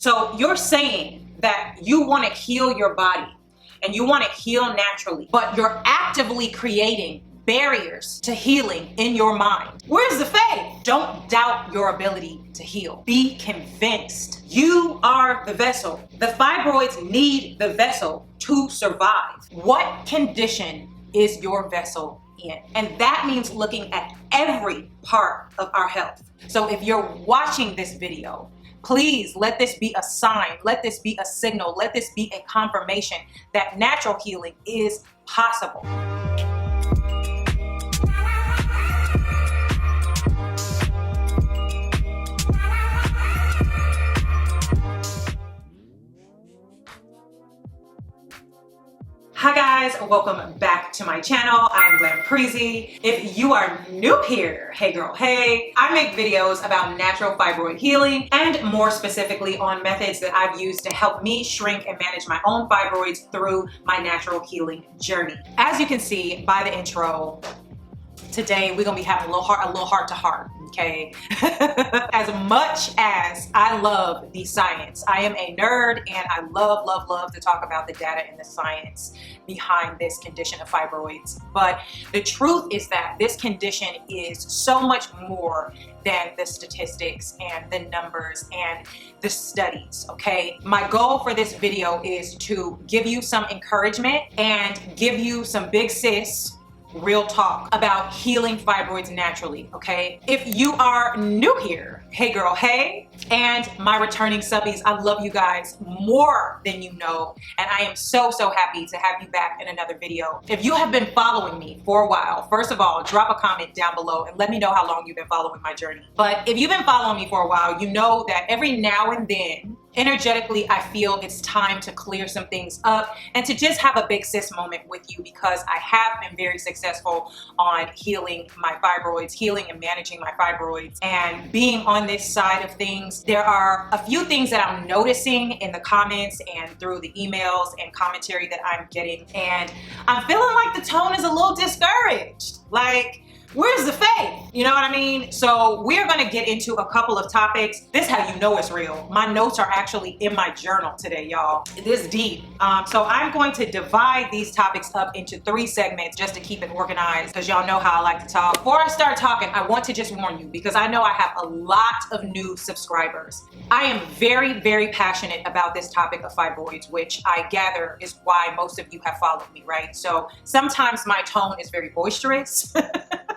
So you're saying that you want to heal your body and you want to heal naturally, but you're actively creating barriers to healing in your mind. Where's the faith? Don't doubt your ability to heal. Be convinced. You are the vessel. The fibroids need the vessel to survive. What condition is your vessel in? And that means looking at every part of our health. So if you're watching this video, please let this be a sign, let this be a signal, let this be a confirmation that natural healing is possible. Hi guys, welcome back to my channel. I'm Apree. If you are new here, hey girl, hey. I make videos about natural fibroid healing and more specifically on methods that I've used to help me shrink and manage my own fibroids through my natural healing journey. As you can see by the intro, today we're gonna be having a little heart to heart, okay? As much as I love the science, I am a nerd and I love to talk about the data and the science behind this condition of fibroids. But the truth is that this condition is so much more than the statistics and the numbers and the studies, okay? My goal for this video is to give you some encouragement and give you some big sis real talk about healing fibroids naturally, okay? If you are new here, hey girl, hey, and my returning subbies, I love you guys more than you know, and I am so happy to have you back in another video. If you have been following me for a while, first of all, drop a comment down below and let me know how long you've been following my journey. But if you've been following me for a while, you know that every now and then, energetically, I feel it's time to clear some things up and to just have a big sis moment with you, because I have been very successful on healing my fibroids, healing and managing my fibroids, and being on this side of things. There are a few things that I'm noticing in the comments and through the emails and commentary that I'm getting, and I'm feeling like the tone is a little discouraged. Like, where's the faith? You know what I mean? So we're gonna get into a couple of topics. This is how you know it's real. My notes are actually in my journal today, y'all. This deep. So I'm going to divide these topics up into 3 segments just to keep it organized, because y'all know how I like to talk. Before I start talking, I want to just warn you, because I know I have a lot of new subscribers. I am very passionate about this topic of fibroids, which I gather is why most of you have followed me, right? So sometimes my tone is very boisterous.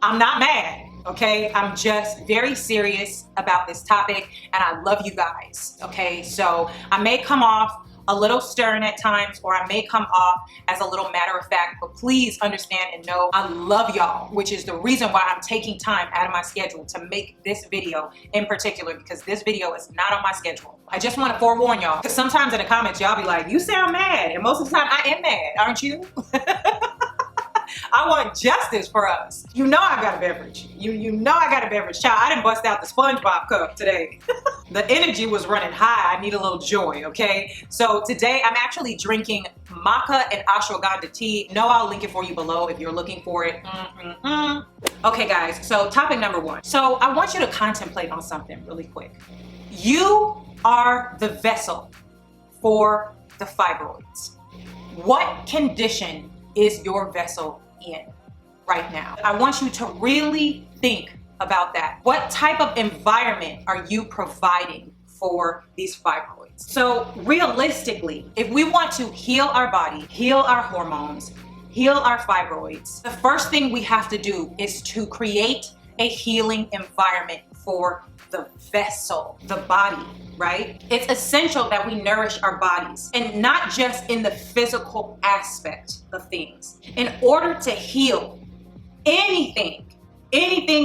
I'm not mad, okay? I'm just very serious about this topic and I love you guys, okay? So I may come off a little stern at times, or I may come off as a little matter of fact, but please understand and know I love y'all, which is the reason why I'm taking time out of my schedule to make this video in particular, because this video is not on my schedule. I just want to forewarn y'all, because sometimes in the comments y'all be like, you sound mad, and most of the time I am mad, aren't you? I want justice for us. You know I got a beverage. You know I got a beverage. Child, I didn't bust out the SpongeBob cup today. The energy was running high. I need a little joy, okay? So today I'm actually drinking Maca and Ashwaghanda tea. No, I'll link it for you below if you're looking for it. Okay guys, so topic number 1. So I want you to contemplate on something really quick. You are the vessel for the fibroids. What condition is your vessel in right now? I want you to really think about that. What type of environment are you providing for these fibroids? So realistically, if we want to heal our body, heal our hormones, heal our fibroids, the first thing we have to do is to create a healing environment for the vessel, the body, right? It's essential that we nourish our bodies, and not just in the physical aspect of things. In order to heal anything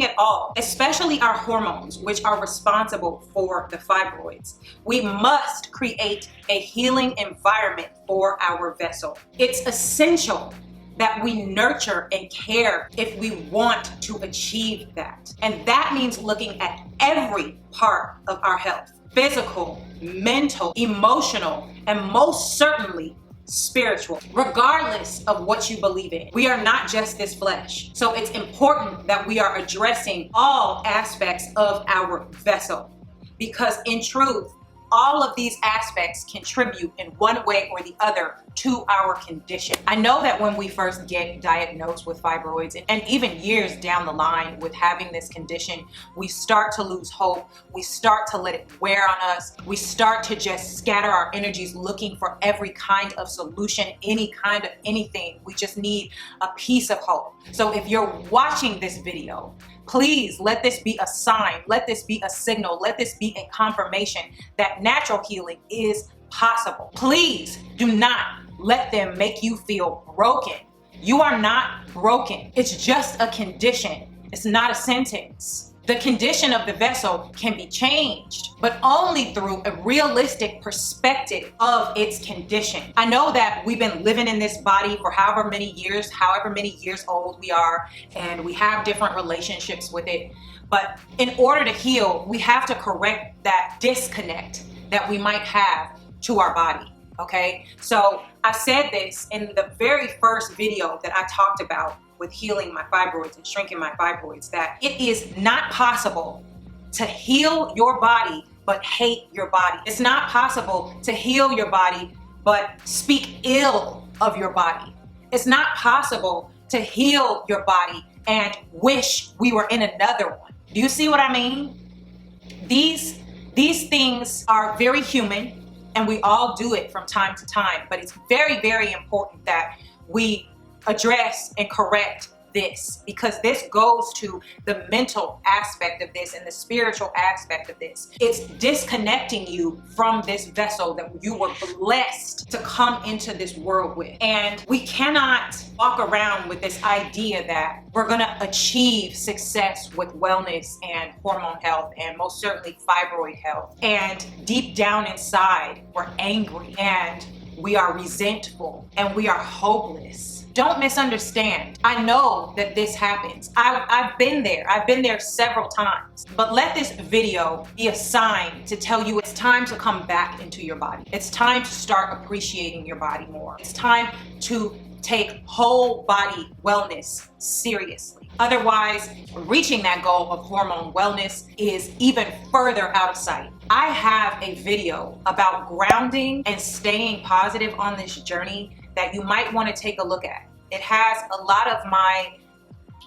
at all, especially our hormones, which are responsible for the fibroids, we must create a healing environment for our vessel. It's essential that we nurture and care if we want to achieve that. And that means looking at every part of our health: physical, mental, emotional, and most certainly spiritual, regardless of what you believe in. We are not just this flesh. So it's important that we are addressing all aspects of our vessel, because in truth, all of these aspects contribute in one way or the other to our condition. I know that when we first get diagnosed with fibroids, and even years down the line with having this condition, we start to lose hope. We start to let it wear on us. We start to just scatter our energies looking for every kind of solution, any kind of anything. We just need a piece of hope. So if you're watching this video, please let this be a sign, let this be a signal, let this be a confirmation that natural healing is possible. Please do not let them make you feel broken. You are not broken. It's just a condition. It's not a sentence. The condition of the vessel can be changed, but only through a realistic perspective of its condition. I know that we've been living in this body for however many years old we are, and we have different relationships with it. But in order to heal, we have to correct that disconnect that we might have to our body, okay? So I said this in the very first video that I talked about with healing my fibroids and shrinking my fibroids, that it is not possible to heal your body but hate your body. It's not possible to heal your body but speak ill of your body. It's not possible to heal your body and wish we were in another one. Do you see what I mean? These things are very human, and we all do it from time to time, but it's very, very important that we address and correct this, because this goes to the mental aspect of this and the spiritual aspect of this. It's disconnecting you from this vessel that you were blessed to come into this world with. And we cannot walk around with this idea that we're gonna achieve success with wellness and hormone health and most certainly fibroid health, and deep down inside we're angry and we are resentful and we are hopeless. Don't misunderstand. I know that this happens. I've been there. I've been there several times. But let this video be a sign to tell you it's time to come back into your body. It's time to start appreciating your body more. It's time to take whole body wellness seriously. Otherwise, reaching that goal of hormone wellness is even further out of sight. I have a video about grounding and staying positive on this journey that you might want to take a look at. It has a lot of my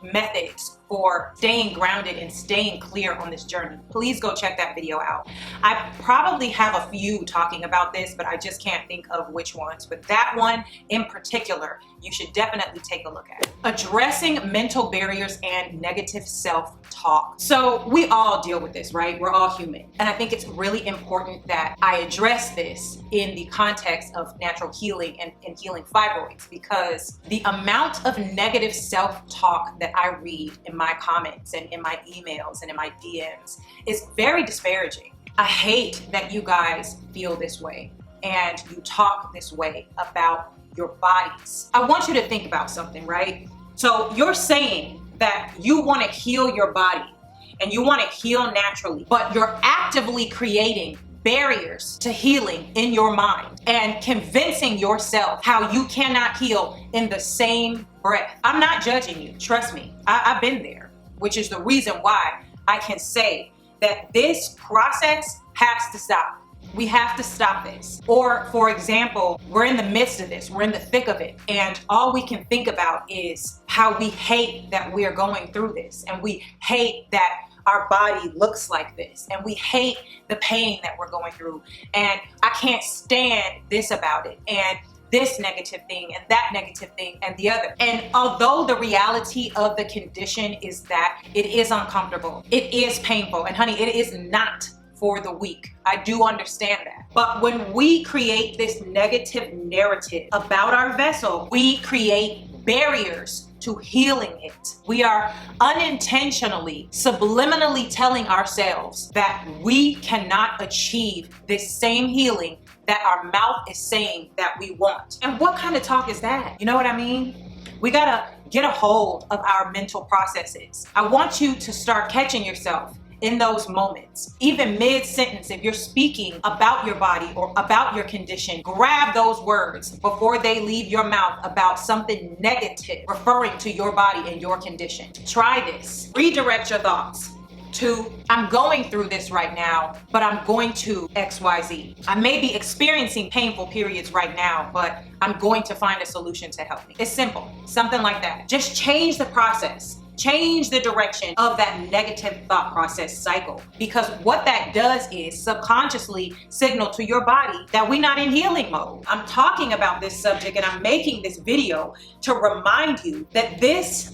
methods for staying grounded and staying clear on this journey. Please go check that video out. I probably have a few talking about this, but I just can't think of which ones. But that one in particular, you should definitely take a look at. Addressing mental barriers and negative self-talk. So we all deal with this, right? We're all human. And I think it's really important that I address this in the context of natural healing and healing fibroids, because the amount of negative self-talk that I read in my comments and in my emails and in my DMs is very disparaging. I hate that you guys feel this way and you talk this way about your bodies. I want you to think about something, right? So you're saying that you want to heal your body and you want to heal naturally, but you're actively creating barriers to healing in your mind and convincing yourself how you cannot heal in the same breath. I'm not judging you, trust me. I've been there, which is the reason why I can say that this process has to stop. We have to stop this. Or for example, we're in the midst of this, we're in the thick of it, and all we can think about is how we hate that we're going through this, and we hate that our body looks like this, and we hate the pain that we're going through, and I can't stand this about it, and this negative thing and that negative thing and the other. And although the reality of the condition is that it is uncomfortable, it is painful, and honey, it is not for the weak. I do understand that. But when we create this negative narrative about our vessel, we create barriers to healing it. We are unintentionally, subliminally telling ourselves that we cannot achieve this same healing that our mouth is saying that we want. And what kind of talk is that? You know what I mean? We gotta get a hold of our mental processes. I want you to start catching yourself in those moments. Even mid-sentence, if you're speaking about your body or about your condition, grab those words before they leave your mouth about something negative referring to your body and your condition. Try this. Redirect your thoughts. to I'm going through this right now, but I'm going to XYZ. I may be experiencing painful periods right now, but I'm going to find a solution to help me. It's simple, something like that. Just change the process. Change the direction of that negative thought process cycle, because what that does is subconsciously signal to your body that we're not in healing mode. I'm talking about this subject and I'm making this video to remind you that this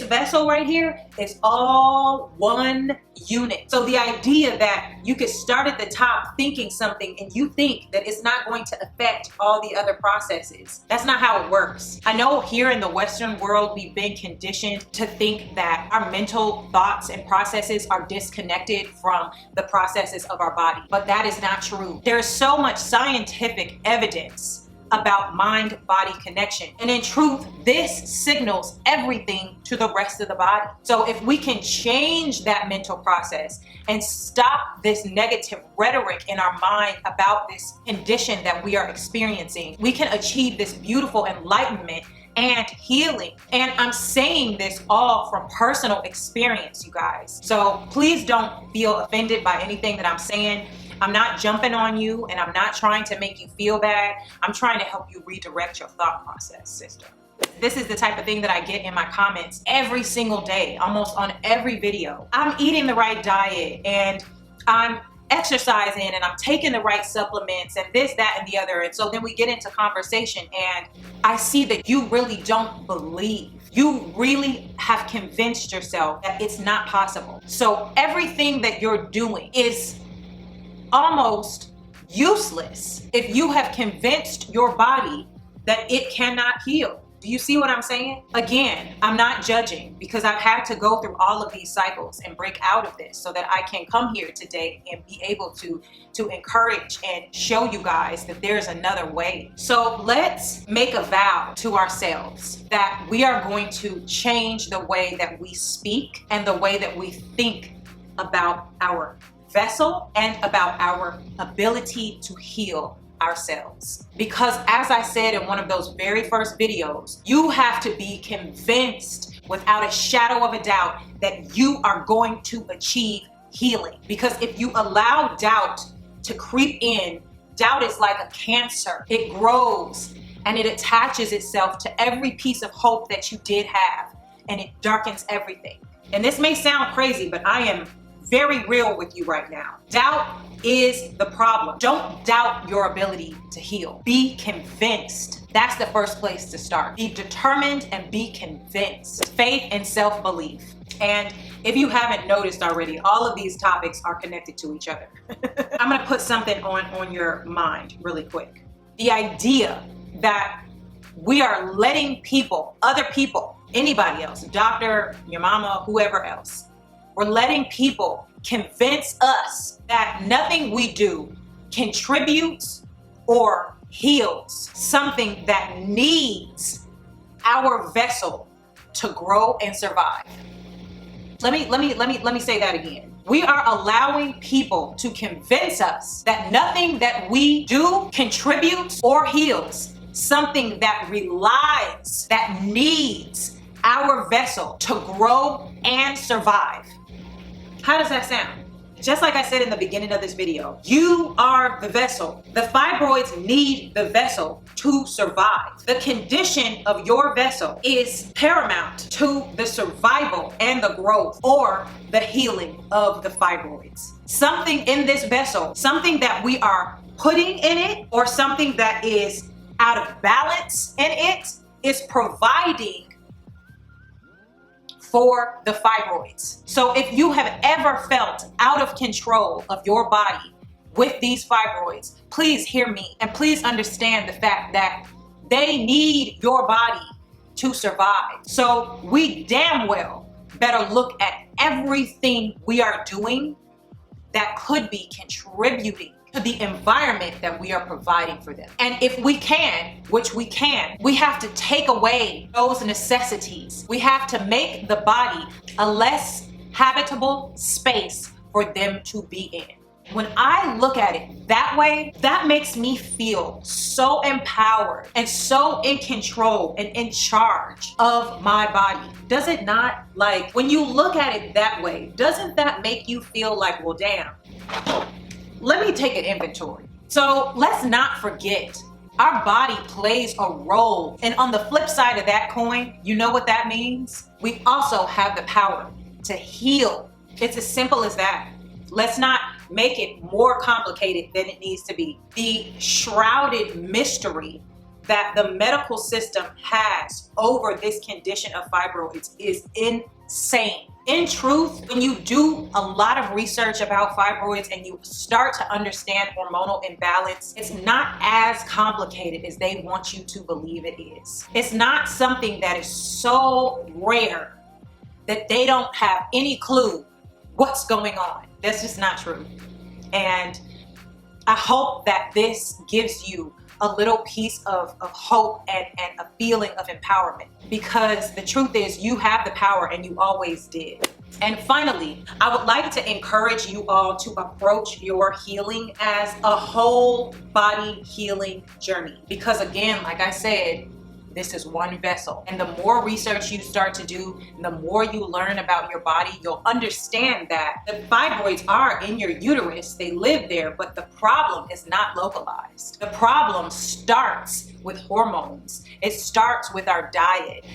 vessel right here is all one unit. So the idea that you could start at the top thinking something and you think that it's not going to affect all the other processes, that's not how it works. I know here in the Western world, we've been conditioned to think that our mental thoughts and processes are disconnected from the processes of our body, but that is not true. There's so much scientific evidence about mind-body connection. And in truth, this signals everything to the rest of the body. So if we can change that mental process and stop this negative rhetoric in our mind about this condition that we are experiencing, we can achieve this beautiful enlightenment and healing. And I'm saying this all from personal experience, you guys. So please don't feel offended by anything that I'm saying. I'm not jumping on you and I'm not trying to make you feel bad. I'm trying to help you redirect your thought process, sister. This is the type of thing that I get in my comments every single day, almost on every video. I'm eating the right diet and I'm exercising and I'm taking the right supplements and this, that, and the other. And so then we get into conversation and I see that you really don't believe. You really have convinced yourself that it's not possible. So everything that you're doing is almost useless if you have convinced your body that it cannot heal. Do you see what I'm saying? Again, I'm not judging because I've had to go through all of these cycles and break out of this so that I can come here today and be able to encourage and show you guys that there's another way. So let's make a vow to ourselves that we are going to change the way that we speak and the way that we think about our vessel and about our ability to heal ourselves. Because as I said in one of those very first videos, you have to be convinced without a shadow of a doubt that you are going to achieve healing. Because if you allow doubt to creep in, doubt is like a cancer. It grows and it attaches itself to every piece of hope that you did have, and it darkens everything. And this may sound crazy, but I am very real with you right now. Doubt is the problem. Don't doubt your ability to heal. Be convinced. That's the first place to start. Be determined and be convinced. Faith and self-belief. And if you haven't noticed already, all of these topics are connected to each other. I'm gonna put something on your mind really quick. The idea that we are letting people, other people, anybody else, doctor, your mama, whoever else, we're letting people convince us that nothing we do contributes or heals something that needs our vessel to grow and survive. Let me say that again. We are allowing people to convince us that nothing that we do contributes or heals something that relies, that needs our vessel to grow and survive. How does that sound? Just like I said in the beginning of this video, you are the vessel. The fibroids need the vessel to survive. The condition of your vessel is paramount to the survival and the growth or the healing of the fibroids. Something in this vessel, something that we are putting in it or something that is out of balance in it is providing for the fibroids. So if you have ever felt out of control of your body with these fibroids, please hear me and please understand the fact that they need your body to survive. So we damn well better look at everything we are doing that could be contributing to the environment that we are providing for them. And if we can, which we can, we have to take away those necessities. We have to make the body a less habitable space for them to be in. When I look at it that way, that makes me feel so empowered and so in control and in charge of my body. Does it not? Like, when you look at it that way, doesn't that make you feel like, well, damn, let me take an inventory. So let's not forget, our body plays a role. And on the flip side of that coin, you know what that means? We also have the power to heal. It's as simple as that. Let's not make it more complicated than it needs to be. The shrouded mystery that the medical system has over this condition of fibroids is insane. In truth, when you do a lot of research about fibroids and you start to understand hormonal imbalance, it's not as complicated as they want you to believe it is. It's not something that is so rare that they don't have any clue what's going on. That's just not true. And I hope that this gives you a little piece of hope and a feeling of empowerment, because the truth is you have the power and you always did. And finally, I would like to encourage you all to approach your healing as a whole body healing journey. Because again, like I said, this is one vessel. And the more research you start to do, the more you learn about your body, you'll understand that the fibroids are in your uterus. They live there, but the problem is not localized. The problem starts with hormones. It starts with our diet,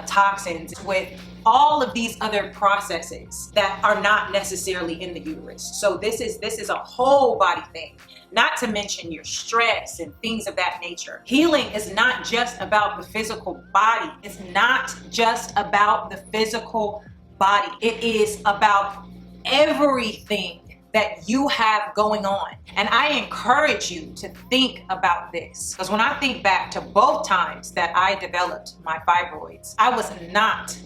toxins, with all of these other processes that are not necessarily in the uterus. So this is a whole body thing, not to mention your stress and things of that nature. Healing is not just about the physical body. It's not just about the physical body. It is about everything that you have going on. And I encourage you to think about this, because when I think back to both times that I developed my fibroids, I was not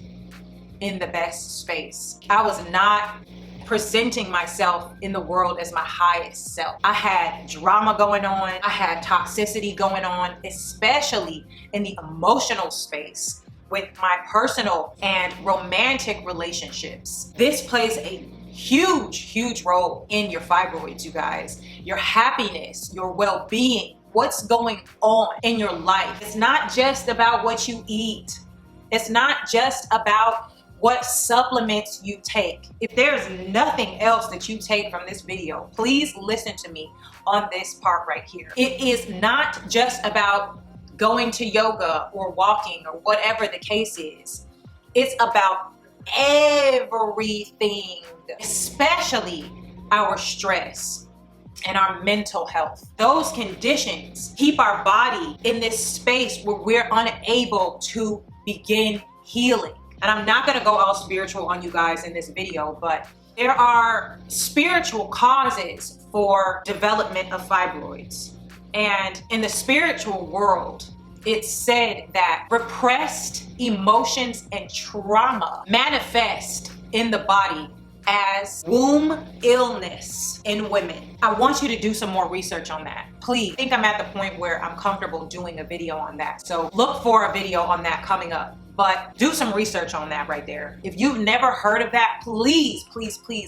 in the best space. I was not presenting myself in the world as my highest self. I had drama going on. I had toxicity going on, especially in the emotional space with my personal and romantic relationships. This plays a huge role in your fibroids, you guys. Your happiness, your well-being, what's going on in your life. It's not just about what you eat. It's not just about what supplements you take. If there's nothing else that you take from this video, please listen to me on this part right here. It is not just about going to yoga or walking or whatever the case is. It's about everything, especially our stress and our mental health. Those conditions keep our body in this space where we're unable to begin healing. And I'm not gonna go all spiritual on you guys in this video, but there are spiritual causes for development of fibroids. And in the spiritual world, it's said that repressed emotions and trauma manifest in the body as womb illness in women. I want you to do some more research on that. Please. I think I'm at the point where I'm comfortable doing a video on that. So look for a video on that coming up. But do some research on that right there. If you've never heard of that, please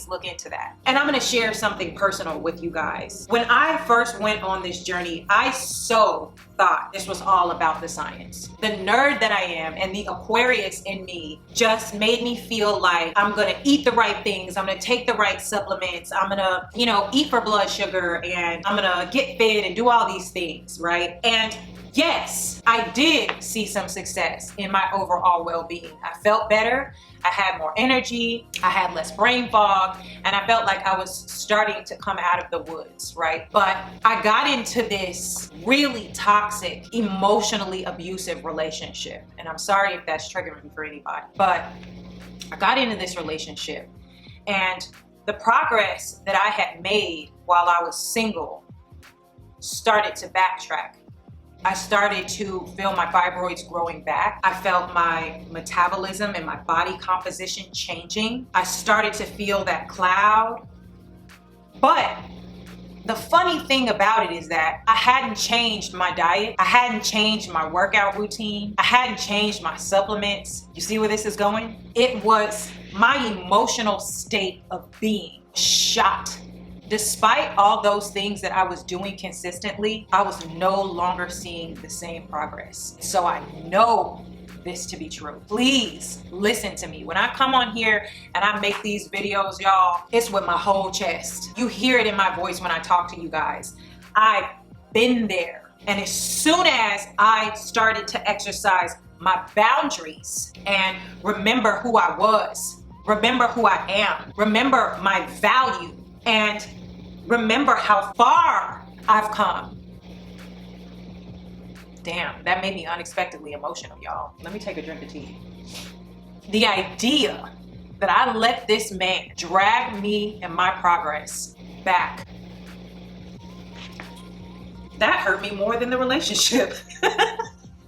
look into that. And I'm gonna share something personal with you guys. When I first went on this journey, I so thought this was all about the science. The nerd that I am and the Aquarius in me just made me feel like I'm gonna eat the right things, I'm gonna take the right supplements, I'm gonna, eat for blood sugar, and I'm gonna get fit and do all these things, right? And yes, I did see some success in my overall well-being. I felt better, I had more energy, I had less brain fog, and I felt like I was starting to come out of the woods, right? But I got into this really toxic, emotionally abusive relationship. And I'm sorry if that's triggering for anybody, but I got into this relationship, and the progress that I had made while I was single started to backtrack. I started to feel my fibroids growing back. I felt my metabolism and my body composition changing. I started to feel that cloud. But the funny thing about it is that I hadn't changed my diet. I hadn't changed my workout routine. I hadn't changed my supplements. You see where this is going? It was my emotional state of being shot Despite all those things that I was doing consistently, I was no longer seeing the same progress. So I know this to be true. Please listen to me. When I come on here and I make these videos, y'all, it's with my whole chest. You hear it in my voice when I talk to you guys. I've been there. And as soon as I started to exercise my boundaries and remember who I was, remember who I am, remember my value, and remember how far I've come. Damn, that made me unexpectedly emotional, y'all. Let me take a drink of tea. The idea that I let this man drag me and my progress back, that hurt me more than the relationship.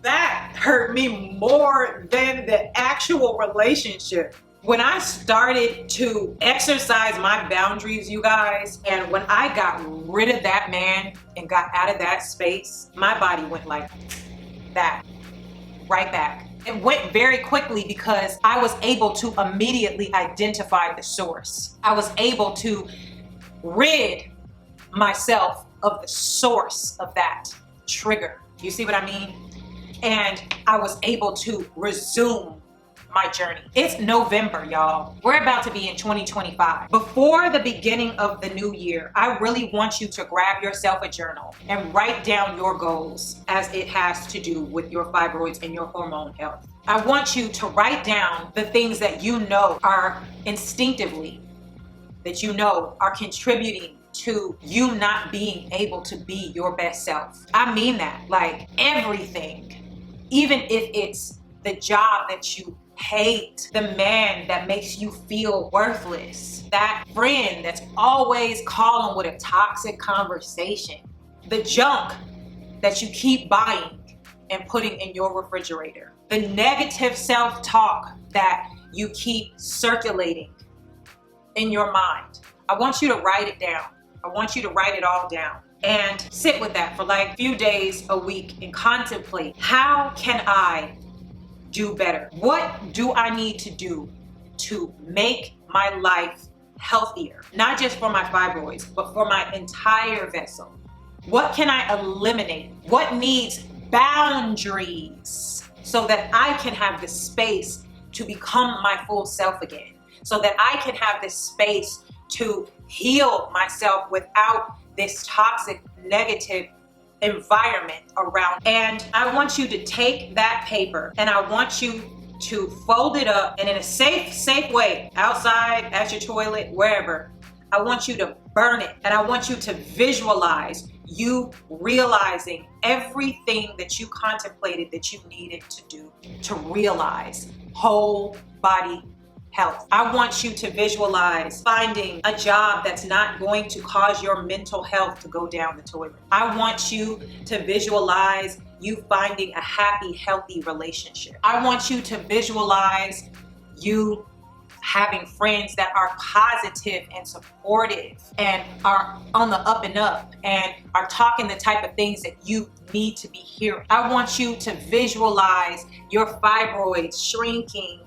That hurt me more than the actual relationship. When I started to exercise my boundaries, you guys, and when I got rid of that man and got out of that space, my body went like that, right back. It went very quickly because I was able to immediately identify the source. I was able to rid myself of the source of that trigger. You see what I mean? And I was able to resume my journey. It's November, y'all. We're about to be in 2025. Before the beginning of the new year, I really want you to grab yourself a journal and write down your goals as it has to do with your fibroids and your hormone health. I want you to write down the things that you know are instinctively, that you know are contributing to you not being able to be your best self. I mean that, like everything, even if it's the job that you hate, the man that makes you feel worthless, that friend that's always calling with a toxic conversation, the junk that you keep buying and putting in your refrigerator, the negative self-talk that you keep circulating in your mind. I want you to write it down. I want you to write it all down and sit with that for like a few days, a week, and contemplate, how can I do better? What do I need to do to make my life healthier? Not just for my fibroids, but for my entire vessel. What can I eliminate? What needs boundaries so that I can have the space to become my full self again? So that I can have this space to heal myself without this toxic, negative environment around. And I want you to take that paper and I want you to fold it up, and in a safe way, outside, at your toilet, wherever, I want you to burn it. And I want you to visualize you realizing everything that you contemplated that you needed to do to realize whole body health. I want you to visualize finding a job that's not going to cause your mental health to go down the toilet. I want you to visualize you finding a happy, healthy relationship. I want you to visualize you having friends that are positive and supportive and are on the up and up and are talking the type of things that you need to be hearing. I want you to visualize your fibroids shrinking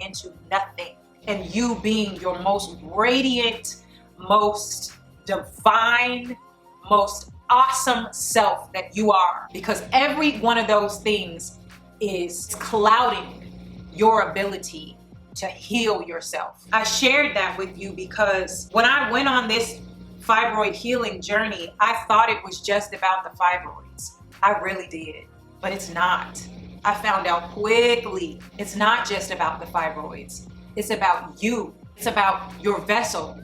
into nothing, and you being your most radiant, most divine, most awesome self that you are, because every one of those things is clouding your ability to heal yourself. I shared that with you because when I went on this fibroid healing journey, I thought it was just about the fibroids. I really did, but it's not. I found out quickly it's not just about the fibroids. It's about you. It's about your vessel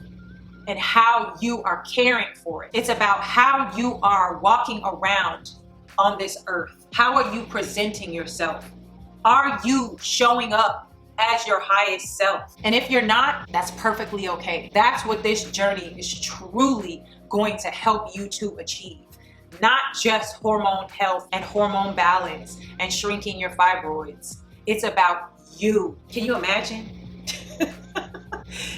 and how you are caring for it. It's about how you are walking around on this earth. How are you presenting yourself? Are you showing up as your highest self? And if you're not, that's perfectly okay. That's what this journey is truly going to help you to achieve. Not just hormone health and hormone balance and shrinking your fibroids. It's about you. Can you imagine?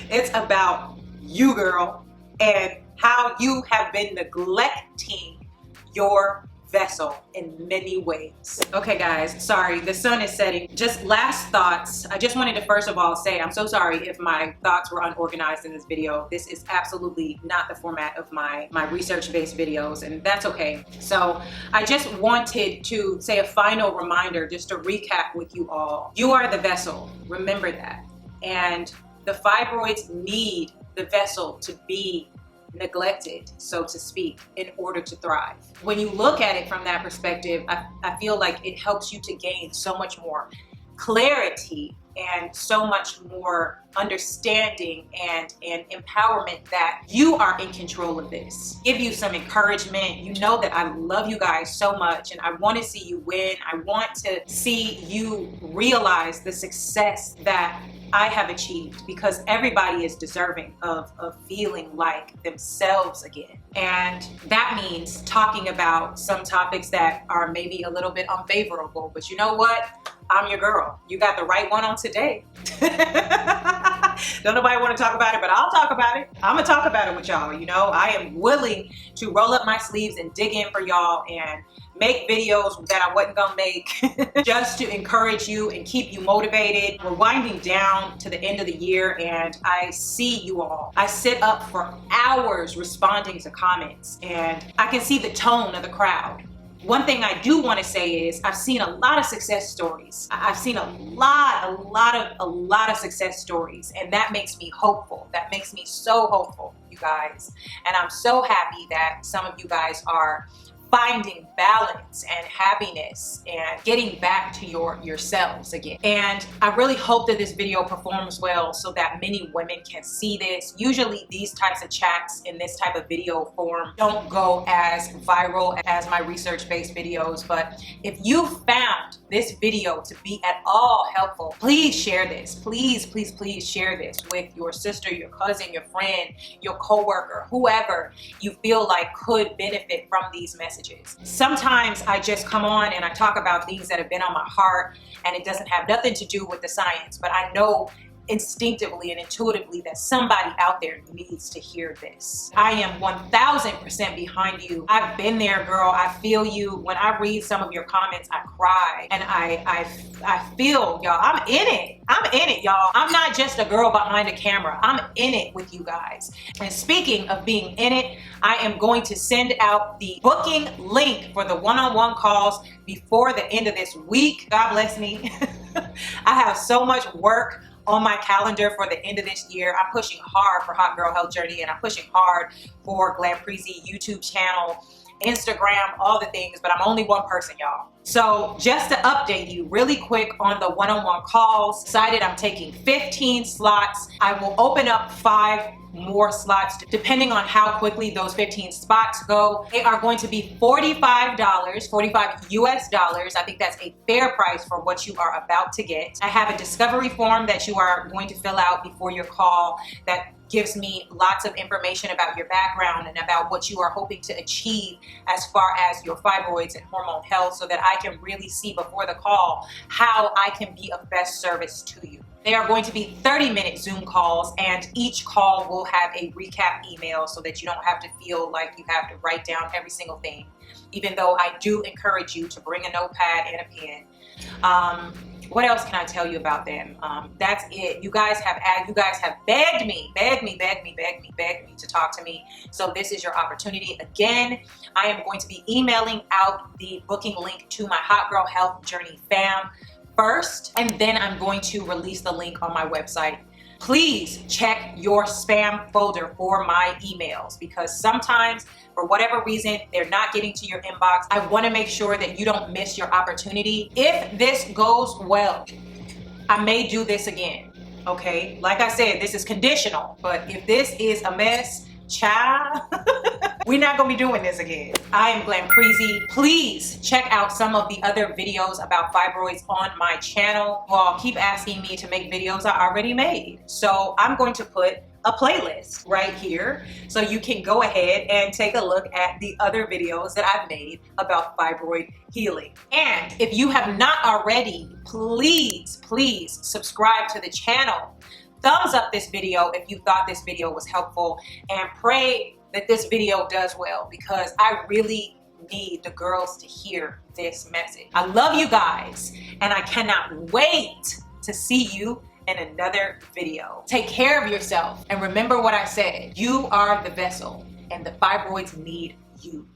It's about you, girl, and how you have been neglecting your vessel in many ways. Okay guys, sorry, the sun is setting. Just last thoughts. I just wanted to first of all say I'm so sorry if my thoughts were unorganized in this video. This is absolutely not the format of my research-based videos, and that's okay. So I just wanted to say a final reminder, just to recap with you all. You are the vessel, remember that. And the fibroids need the vessel to be neglected, so to speak, in order to thrive. When you look at it from that perspective, I feel like it helps you to gain so much more clarity and so much more understanding and empowerment that you are in control of this. Give you some encouragement. You know that I love you guys so much and I want to see you win. I want to see you realize the success that I have achieved, because everybody is deserving of feeling like themselves again. And that means talking about some topics that are maybe a little bit unfavorable, but you know what? I'm your girl. You got the right one on today. Don't nobody want to talk about it, but I'll talk about it. I'm gonna talk about it with y'all. You know, I am willing to roll up my sleeves and dig in for y'all and make videos that I wasn't gonna make just to encourage you and keep you motivated. We're winding down to the end of the year and I see you all. I sit up for hours responding to comments and I can see the tone of the crowd. One thing I do want to say is I've seen a lot of success stories. I've seen a lot of success stories, and that makes me hopeful. That makes me so hopeful, you guys. And I'm so happy that some of you guys are finding balance and happiness and getting back to yourselves again. And I really hope that this video performs well so that many women can see this. Usually these types of chats in this type of video form don't go as viral as my research-based videos, but if you found this video to be at all helpful, please share this. Please, please, please share this with your sister, your cousin, your friend, your coworker, whoever you feel like could benefit from these messages. Sometimes I just come on and I talk about things that have been on my heart and it doesn't have nothing to do with the science, but I know instinctively and intuitively that somebody out there needs to hear this. I am 1000% behind you. I've been there, girl. I feel you. When I read some of your comments, I cry and I feel y'all. I'm in it. I'm in it, y'all. I'm not just a girl behind a camera. I'm in it with you guys. And speaking of being in it, I am going to send out the booking link for the one-on-one calls before the end of this week. God bless me. I have so much work on my calendar for the end of this year. I'm pushing hard for Hot Girl Health Journey and I'm pushing hard for Glam Preezy YouTube channel, Instagram, all the things, but I'm only one person, y'all. So just to update you really quick on the one-on-one calls, decided I'm taking 15 slots. I will open up 5 more slots depending on how quickly those 15 spots go. They are going to be $45, 45 US dollars. I think that's a fair price for what you are about to get. I have a discovery form that you are going to fill out before your call that gives me lots of information about your background and about what you are hoping to achieve as far as your fibroids and hormone health, so that I can really see before the call how I can be of best service to you. They are going to be 30-minute Zoom calls, and each call will have a recap email so that you don't have to feel like you have to write down every single thing, even though I do encourage you to bring a notepad and a pen. What else can I tell you about them? That's it. You guys have begged me to talk to me. So this is your opportunity. Again, I am going to be emailing out the booking link to my Hot Girl Health Journey fam first, and then I'm going to release the link on my website. Please check your spam folder for my emails, because sometimes, for whatever reason, they're not getting to your inbox. I want to make sure that you don't miss your opportunity. If this goes well, I may do this again, okay? Like I said, this is conditional, but if this is a mess, child, we're not gonna be doing this again. I am Glam Preezy. Please check out some of the other videos about fibroids on my channel. You all keep asking me to make videos I already made. So I'm going to put a playlist right here so you can go ahead and take a look at the other videos that I've made about fibroid healing. And if you have not already, please subscribe to the channel. Thumbs up this video if you thought this video was helpful, and pray that this video does well, because I really need the girls to hear this message. I love you guys, and I cannot wait to see you in another video. Take care of yourself, and remember what I said. You are the vessel, and the fibroids need you.